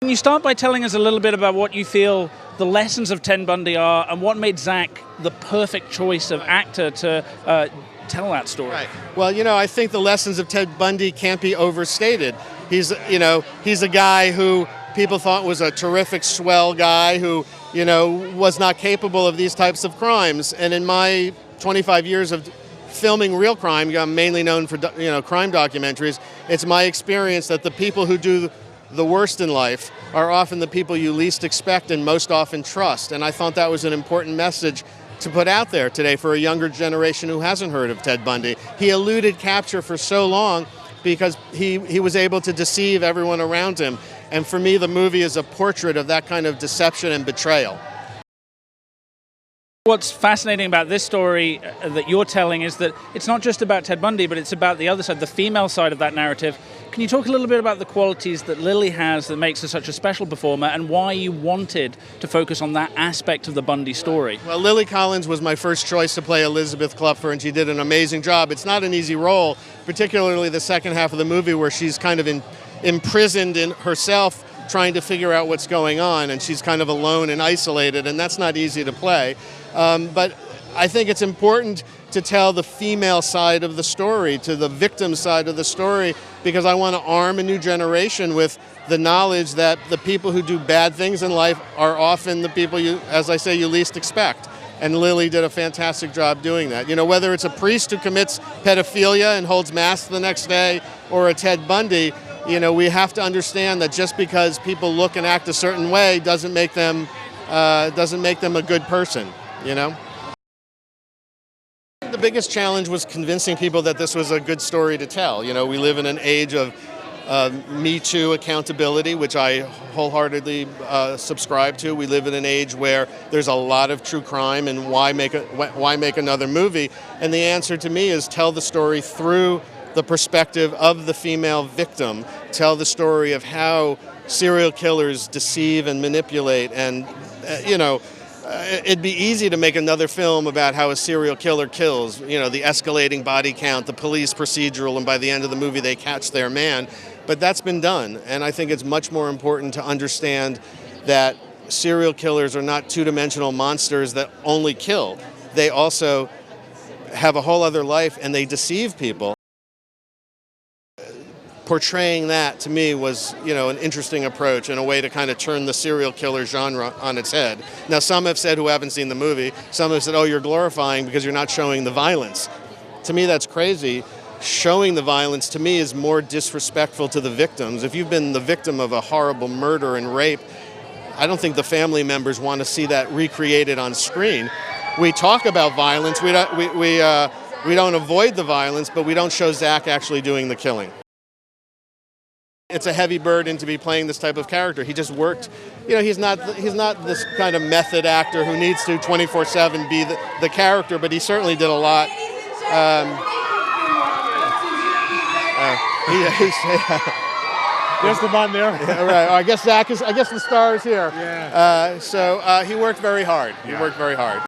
Can you start by telling us a little bit about what you feel the lessons of Ted Bundy are and what made Zach the perfect choice of actor to tell that story? Right. Well, I think the lessons of Ted Bundy can't be overstated. He's a guy who people thought was a terrific, swell guy who, was not capable of these types of crimes. And in my 25 years of filming real crime, I'm mainly known for, crime documentaries. It's my experience that the people who do the worst in life are often the people you least expect and most often trust. And I thought that was an important message to put out there today for a younger generation who hasn't heard of Ted Bundy. He eluded capture for so long because he was able to deceive everyone around him. And for me, the movie is a portrait of that kind of deception and betrayal. What's fascinating about this story that you're telling is that it's not just about Ted Bundy, but it's about the other side, the female side of that narrative. Can you talk a little bit about the qualities that Lily has that makes her such a special performer and why you wanted to focus on that aspect of the Bundy story? Well, Lily Collins was my first choice to play Elizabeth Klopfer, and she did an amazing job. It's not an easy role, particularly the second half of the movie where she's kind of imprisoned in herself, trying to figure out what's going on, and she's kind of alone and isolated, and that's not easy to play. But I think it's important to tell the female side of the story, to the victim side of the story, because I want to arm a new generation with the knowledge that the people who do bad things in life are often the people you least expect. And Lily did a fantastic job doing that. Whether it's a priest who commits pedophilia and holds mass the next day or a Ted Bundy, we have to understand that just because people look and act a certain way doesn't make them a good person. The biggest challenge was convincing people that this was a good story to tell. We live in an age of Me Too accountability, which I wholeheartedly subscribe to. We live in an age where there's a lot of true crime, and why make another movie? And the answer to me is tell the story through the perspective of the female victim. Tell the story of how serial killers deceive and manipulate, and it'd be easy to make another film about how a serial killer kills, the escalating body count, the police procedural, and by the end of the movie they catch their man. But that's been done, and I think it's much more important to understand that serial killers are not two-dimensional monsters that only kill. They also have a whole other life, and they deceive people. Portraying that, to me, was, an interesting approach and a way to kind of turn the serial killer genre on its head. Now, some have said, who haven't seen the movie, some have said, oh, you're glorifying because you're not showing the violence. To me, that's crazy. Showing the violence, to me, is more disrespectful to the victims. If you've been the victim of a horrible murder and rape, I don't think the family members want to see that recreated on screen. We talk about violence, we don't avoid the violence, but we don't show Zach actually doing the killing. It's a heavy burden to be playing this type of character. He just worked, he's not this kind of method actor who needs to 24/7 be the character, but he certainly did a lot. There's the man there. Yeah, right. I guess the star is here. Yeah. So he worked very hard. He worked very hard.